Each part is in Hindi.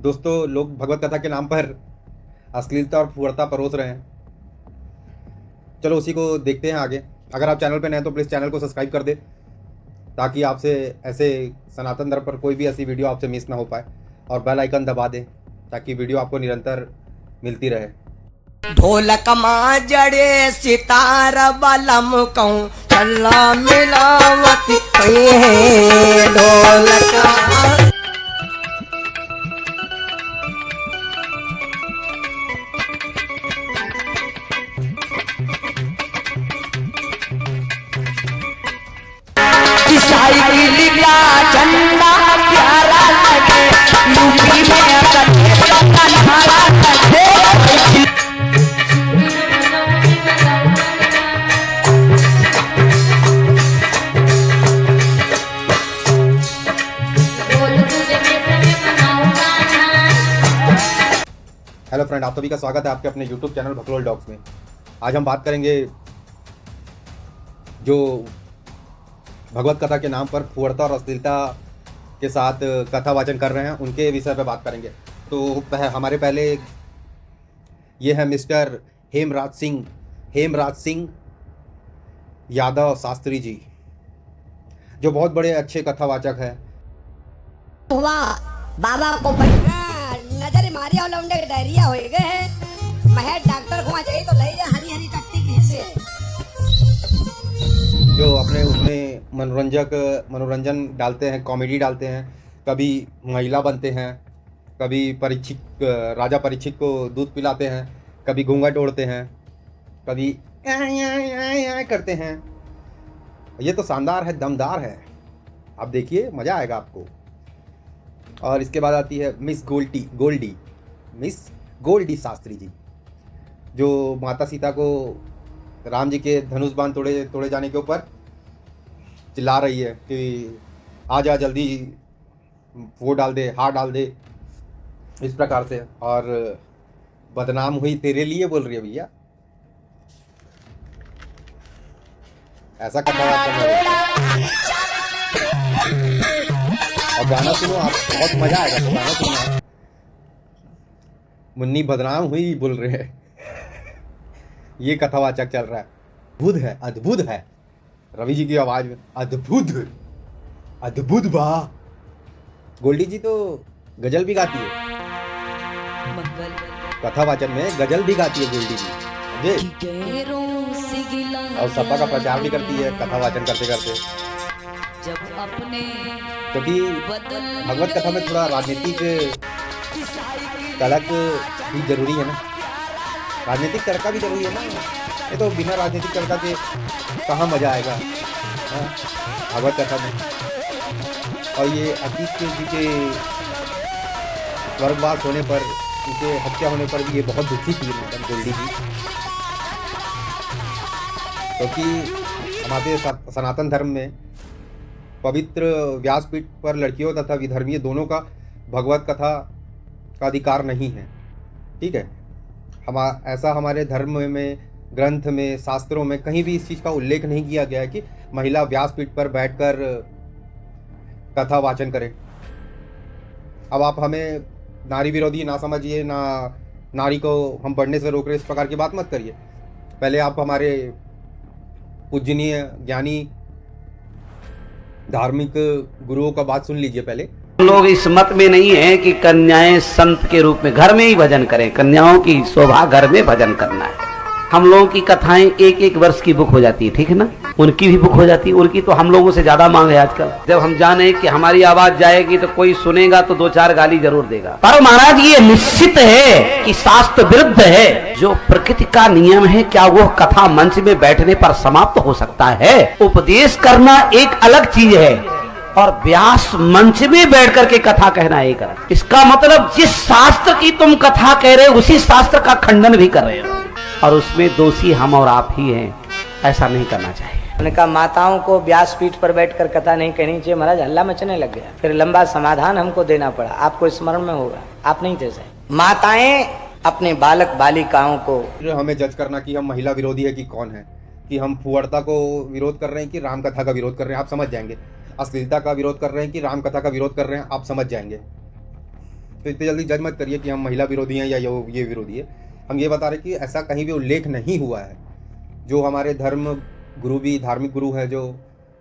दोस्तों, लोग भगवत कथा के नाम पर अश्लीलता और फूहड़ता परोस रहे हैं। चलो उसी को देखते हैं आगे। अगर आप चैनल पे नए हैं तो प्लीज़ चैनल को सब्सक्राइब कर दे, ताकि आपसे ऐसे सनातन धर्म पर कोई भी ऐसी वीडियो आपसे मिस ना हो पाए, और बेल आइकन दबा दें ताकि वीडियो आपको निरंतर मिलती रहे। ढोलक माँ जड़े सितार बलम कहूँ चल्ला मिलावती ढोलक। साइकिल का झंडा प्यारा लगे, यूपी में कन्हारा लगे। हेलो फ्रेंड, आप सभी का स्वागत है आपके अपने YouTube चैनल भकलोल डॉग्स में। आज हम बात करेंगे जो भगवत कथा के नाम पर फूहड़ता और अश्लीलता के साथ कथा वाचन कर रहे हैं, उनके विषय पर बात करेंगे। तो हमारे पहले ये है मिस्टर हेमराज सिंह यादव शास्त्री जी, जो बहुत बड़े अच्छे कथावाचक हैं। हुआ बाबा को नजर मारी और लौंडे डायरिया हो गए हैं। मैं डॉक्टर को चाहिए तो ले जा हरी हरी टट्टी की से, जो अपने उसमें मनोरंजन डालते हैं, कॉमेडी डालते हैं। कभी महिला बनते हैं, कभी राजा परीक्षित को दूध पिलाते हैं, कभी घूंघट ओढ़ते हैं, कभी करते हैं। ये तो शानदार है, दमदार है। आप देखिए, मज़ा आएगा आपको। और इसके बाद आती है मिस गोल्डी शास्त्री जी, जो माता सीता को राम जी के धनुष बाण तोड़े जाने के ऊपर चिल्ला रही है कि आ जा जल्दी, वो डाल दे, हार डाल दे, इस प्रकार से। और बदनाम हुई तेरे लिए बोल रही है भैया। ऐसा कथा और गाना सुनो आप, बहुत मजा आएगा। तो गाना सुनो, मुन्नी बदनाम हुई बोल रहे हैं। ये कथावाचक चल रहा है। अद्भुत है रवि जी की आवाज में, अद्भुत बा। गोल्डी जी तो गजल भी गाती है, कथावाचन में गजल भी गाती है गोल्डी जी, और सपा का प्रचार भी करती है कथावाचन करते करते। क्योंकि भगवत कथा में थोड़ा राजनीतिक तड़क भी जरूरी है ना, राजनीतिक तड़का भी जरूरी है ना। ये तो बिना राजनीतिक तड़का के कहाँ मजा आएगा भगवत कथा में। और ये अतीत जी के स्वर्गवास होने पर, उनके हत्या होने पर भी ये बहुत दुखी थी मैडम गोल्डी जी, क्योंकि हमारे सनातन धर्म में पवित्र व्यासपीठ पर लड़कियों तथा विधर्मीय दोनों का भगवत कथा का अधिकार नहीं है। ठीक है, ऐसा हमारे धर्म में, ग्रंथ में, शास्त्रों में कहीं भी इस चीज़ का उल्लेख नहीं किया गया है कि महिला व्यासपीठ पर बैठकर कथा वाचन करें। अब आप हमें नारी विरोधी ना समझिए, ना नारी को हम पढ़ने से रोक रहे, इस प्रकार की बात मत करिए। पहले आप हमारे पूजनीय ज्ञानी धार्मिक गुरुओं का बात सुन लीजिए पहले। लोग इस मत में नहीं है कि कन्याएं संत के रूप में घर में ही भजन करें। कन्याओं की शोभा घर में भजन करना है। हम लोगों की कथाएं एक वर्ष की बुक हो जाती है, ठीक है ना। उनकी भी बुक हो जाती है, उनकी तो हम लोगों से ज्यादा मांग है आजकल। जब हम जाने कि हमारी आवाज जाएगी तो कोई सुनेगा तो 2-4 गाली जरूर देगा। पर महाराज ये निश्चित है कि शास्त्र विरुद्ध है। जो प्रकृति का नियम है, क्या वो कथा मंच में बैठने पर समाप्त हो सकता है? उपदेश करना एक अलग चीज है और व्यास मंच में बैठ करके कथा कहना एक अलग। इसका मतलब जिस शास्त्र की तुम कथा कह रहे हो उसी शास्त्र का खंडन भी कर रहे हो, और उसमें दोषी हम और आप ही हैं। ऐसा नहीं करना चाहिए। उन्होंने कहा माताओं को व्यासपीठ पर बैठकर कथा नहीं कहनी चाहिए। महाराज हल्ला मचने लग गया, फिर लंबा समाधान हमको देना पड़ा। आपको स्मरण में होगा, आप नहीं थे सही। माताएं अपने बालक बालिकाओं को हमें जज करना कि हम महिला विरोधी है कि कौन है, कि हम फूहड़ता को विरोध कर रहे हैं कि राम कथा का विरोध कर रहे हैं, आप समझ जाएंगे। अश्लीलता का विरोध कर रहे हैं कि राम कथा का विरोध कर रहे हैं, आप समझ जाएंगे। तो इतनी जल्दी जज मत करिए कि हम महिला विरोधी हैं या ये विरोधी है। हम ये बता रहे कि ऐसा कहीं भी उल्लेख नहीं हुआ है। जो हमारे धर्म गुरु भी, धार्मिक गुरु हैं, जो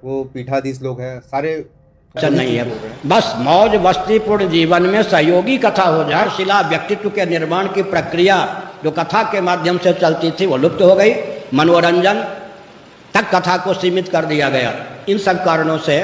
वो पीठाधीश लोग हैं, सारे नहीं है। बस मौज मस्ती पूर्ण जीवन में सहयोगी कथा हो जाए। शिला व्यक्तित्व के निर्माण की प्रक्रिया जो कथा के माध्यम से चलती थी वो लुप्त हो गई। मनोरंजन तक कथा को सीमित कर दिया गया। इन सब कारणों से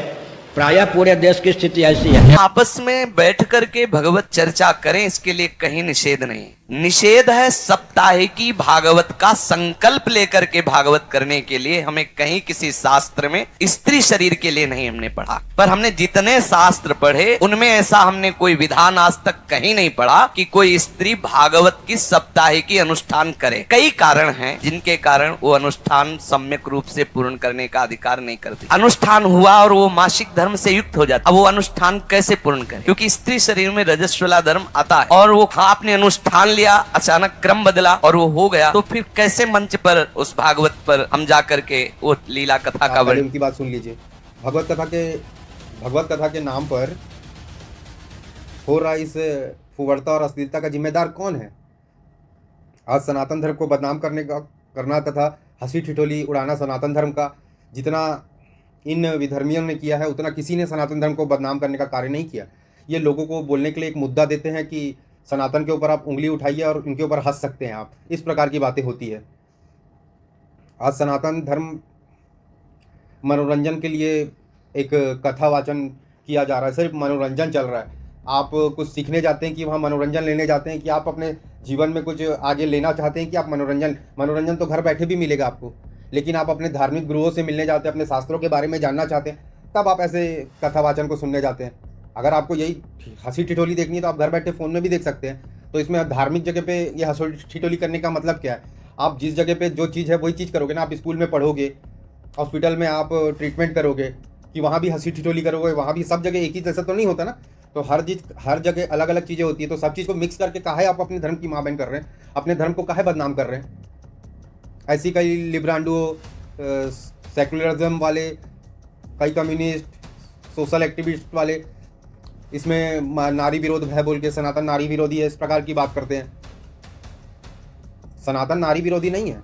प्रायः पूरे देश की स्थिति ऐसी है। आपस में बैठ करके भगवत चर्चा करें, इसके लिए कहीं निषेध नहीं। निषेध है साप्ताहिकी भागवत का संकल्प लेकर के भागवत करने के लिए। हमें कहीं किसी शास्त्र में स्त्री शरीर के लिए नहीं हमने पढ़ा, पर हमने जितने शास्त्र पढ़े उनमें ऐसा हमने कोई विधान आज तक कहीं नहीं पढ़ा कि कोई स्त्री भागवत की साप्ताहिकी अनुष्ठान करे। कई कारण हैं जिनके कारण वो अनुष्ठान सम्यक रूप से पूर्ण करने का अधिकार नहीं करती। अनुष्ठान हुआ और वो मासिक धर्म से युक्त हो जाता, अब वो अनुष्ठान कैसे पूर्ण करे? क्योंकि स्त्री शरीर में रजस्वला धर्म आता है और वो आपने अनुष्ठान लिया, अचानक क्रम बदला और वो हो गया, तो फिर कैसे मंच पर उस भागवत पर हम जा करके वो लीला कथा का वर्णन? उनकी बात सुन लीजिए। भगवत कथा के नाम पर हो रहा इस फुवरता और अश्लीलता का जिम्मेदार कौन है? आज सनातन धर्म को बदनाम करना तथा हंसी ठिठोली उड़ाना सनातन धर्म का जितना इन विधर्मियों ने किया है, उतना किसी ने सनातन धर्म को बदनाम करने का कार्य नहीं किया। ये लोगों को बोलने के लिए एक मुद्दा देते हैं कि सनातन के ऊपर आप उंगली उठाइए और उनके ऊपर हंस सकते हैं आप, इस प्रकार की बातें होती है। आज सनातन धर्म मनोरंजन के लिए एक कथा वाचन किया जा रहा है, सिर्फ मनोरंजन चल रहा है। आप कुछ सीखने जाते हैं कि वहाँ मनोरंजन लेने जाते हैं, कि आप अपने जीवन में कुछ आगे लेना चाहते हैं कि आप मनोरंजन तो घर बैठे भी मिलेगा आपको, लेकिन आप अपने धार्मिक गुरुओं से मिलने जाते हैं, अपने शास्त्रों के बारे में जानना चाहते हैं, तब आप ऐसे कथा वाचन को सुनने जाते हैं। अगर आपको यही हंसी ठिठोली देखनी है तो आप घर बैठे फ़ोन में भी देख सकते हैं। तो इसमें धार्मिक जगह पे ये हंसी ठिठोली करने का मतलब क्या है? आप जिस जगह पे जो चीज़ है वही चीज़ करोगे ना। आप स्कूल में पढ़ोगे, हॉस्पिटल में आप ट्रीटमेंट करोगे, कि वहाँ भी हंसी ठिठोली करोगे, वहाँ भी सब जगह एक ही जैसा तो नहीं होता ना। तो हर जगह अलग अलग चीज़ें होती है। तो सब चीज़ को मिक्स करके काहे आप अपने धर्म की माँ बहन कर रहे हैं, अपने धर्म को काहे बदनाम कर रहे हैं? ऐसी कई लिब्रांडो, सेकुलरिज्म वाले, कई कम्युनिस्ट, सोशल एक्टिविस्ट वाले इसमें नारी विरोध है बोल के सनातन नारी विरोधी है, इस प्रकार की बात करते हैं। सनातन नारी विरोधी नहीं है।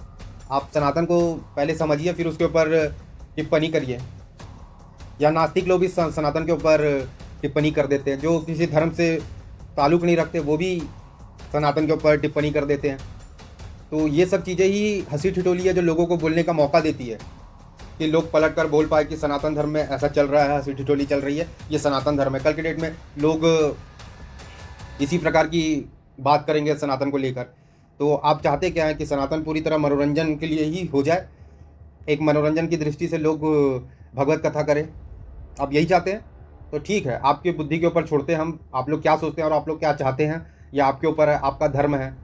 आप सनातन को पहले समझिए, फिर उसके ऊपर टिप्पणी करिए। या नास्तिक लोग भी सनातन के ऊपर टिप्पणी कर देते हैं, जो किसी धर्म से ताल्लुक़ नहीं रखते वो भी सनातन के ऊपर टिप्पणी कर देते हैं। तो ये सब चीज़ें ही हंसी ठिठोली है जो लोगों को बोलने का मौका देती है, कि लोग पलट कर बोल पाए कि सनातन धर्म में ऐसा चल रहा है, हंसी ठिठोली चल रही है, ये सनातन धर्म है। कल के डेट में लोग इसी प्रकार की बात करेंगे सनातन को लेकर। तो आप चाहते क्या है कि सनातन पूरी तरह मनोरंजन के लिए ही हो जाए, एक मनोरंजन की दृष्टि से लोग भगवत कथा करें? आप यही चाहते हैं? तो ठीक है, आपकी बुद्धि के ऊपर छोड़ते हैं हम। आप लोग क्या सोचते हैं और आप लोग क्या चाहते हैं, यह आपके ऊपर है, आपका धर्म है।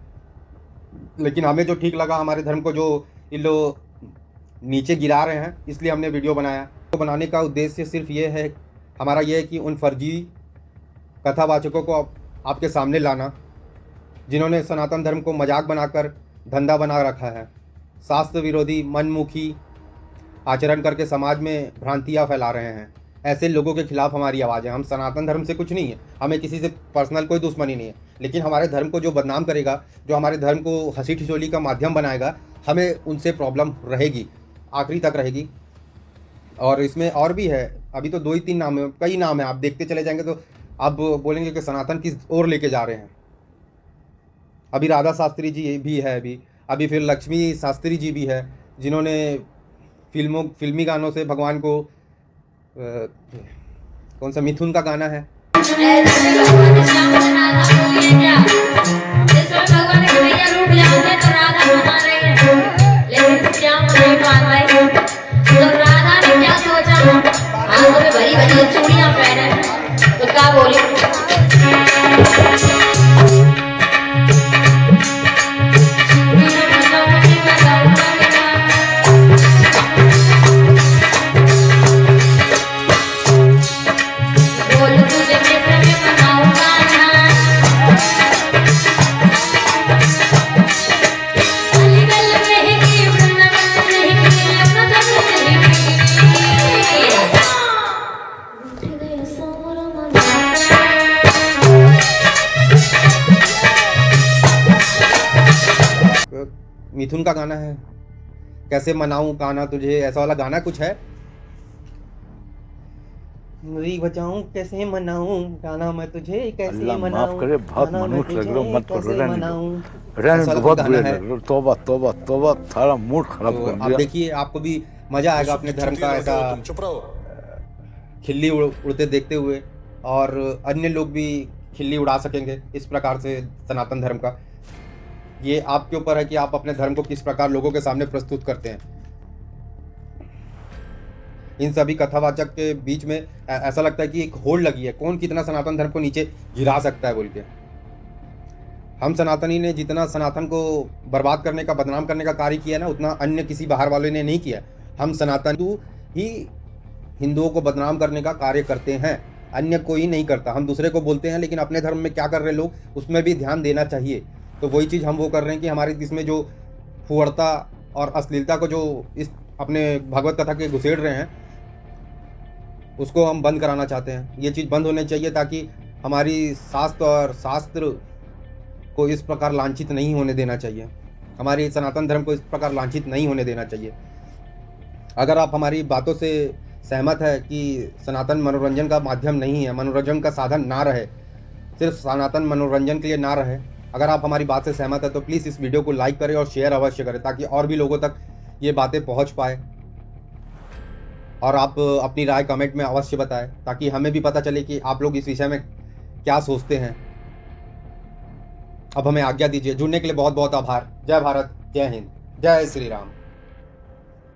लेकिन हमें जो ठीक लगा, हमारे धर्म को जो इन लोग नीचे गिरा रहे हैं, इसलिए हमने वीडियो बनाया। तो बनाने का उद्देश्य सिर्फ ये है, हमारा ये है कि उन फर्जी कथावाचकों को आपके सामने लाना, जिन्होंने सनातन धर्म को मजाक बनाकर धंधा बना रखा है, शास्त्र विरोधी मनमुखी आचरण करके समाज में भ्रांतियाँ फैला रहे हैं। ऐसे लोगों के खिलाफ हमारी आवाज़ है। हम सनातन धर्म से कुछ नहीं है, हमें किसी से पर्सनल कोई दुश्मनी नहीं है, लेकिन हमारे धर्म को जो बदनाम करेगा, जो हमारे धर्म को हंसी ठिठोली का माध्यम बनाएगा, हमें उनसे प्रॉब्लम रहेगी, आखिरी तक रहेगी। और इसमें और भी है, अभी तो 2 ही 3 नाम है, कई नाम है, आप देखते चले जाएंगे तो आप बोलेंगे कि सनातन किस ओर लेके जा रहे हैं। अभी राधा शास्त्री जी भी है, अभी फिर लक्ष्मी शास्त्री जी भी है, जिन्होंने फिल्मी गानों से भगवान को कौन सा मिथुन का गाना है, चूड़ियां पहने तो क्या बोली बोल तुझे कैसे मैं मनाऊंगा ना मिथुन का गाना है, कैसे मनाऊं कान्हा तुझे, ऐसा वाला गाना कुछ है। मुरी बजाऊं कैसे मनाऊं कान्हा मैं तुझे, कैसे अल्लाह मनाऊं माफ करे, बहुत कान्हा मैं मनुष्य लग रहे हो, तुझे, मत करो, कैसे रहने दो। मनाऊं। रहने ऐसा दो, बहुत गाना बुरे है। लग रहे हो। तौबा तौबा तौबा, सारा मूड खराब तो कर आप दिया। देखिए, आपको भी मजा आएगा अपने धर्म का ऐसा खिल्ली उड़ते देखते हुए, और अन्य लोग भी खिल्ली उड़ा सकेंगे इस प्रकार से सनातन धर्म का। ये आपके ऊपर है कि आप अपने धर्म को किस प्रकार लोगों के सामने प्रस्तुत करते हैं। इन सभी कथावाचक के बीच में ऐसा लगता है कि एक होड़ लगी है, कौन कितना सनातन धर्म को नीचे गिरा सकता है बोल के। हम सनातनी ने जितना सनातन को बर्बाद करने का, बदनाम करने का कार्य किया ना, उतना अन्य किसी बाहर वाले ने नहीं किया। हम सनातन ही हिंदुओं को बदनाम करने का कार्य करते हैं, अन्य कोई नहीं करता। हम दूसरे को बोलते हैं, लेकिन अपने धर्म में क्या कर रहे लोग उसमें भी ध्यान देना चाहिए। तो वही चीज़ हम वो कर रहे हैं कि हमारे इसमें जो फुहड़ता और अश्लीलता को जो इस अपने भगवत कथा के घुसेड़ रहे हैं, उसको हम बंद कराना चाहते हैं। ये चीज़ बंद होनी चाहिए ताकि हमारी शास्त्र को इस प्रकार लांछित नहीं होने देना चाहिए, हमारी सनातन धर्म को इस प्रकार लांछित नहीं होने देना चाहिए। अगर आप हमारी बातों से सहमत है कि सनातन मनोरंजन का माध्यम नहीं है, मनोरंजन का साधन ना रहे, सिर्फ सनातन मनोरंजन के लिए ना रहे, अगर आप हमारी बात से सहमत है तो प्लीज़ इस वीडियो को लाइक करें और शेयर अवश्य करें, ताकि और भी लोगों तक ये बातें पहुंच पाए। और आप अपनी राय कमेंट में अवश्य बताएं, ताकि हमें भी पता चले कि आप लोग इस विषय में क्या सोचते हैं। अब हमें आज्ञा दीजिए। जुड़ने के लिए बहुत बहुत आभार। जय भारत, जय हिंद, जय श्री राम।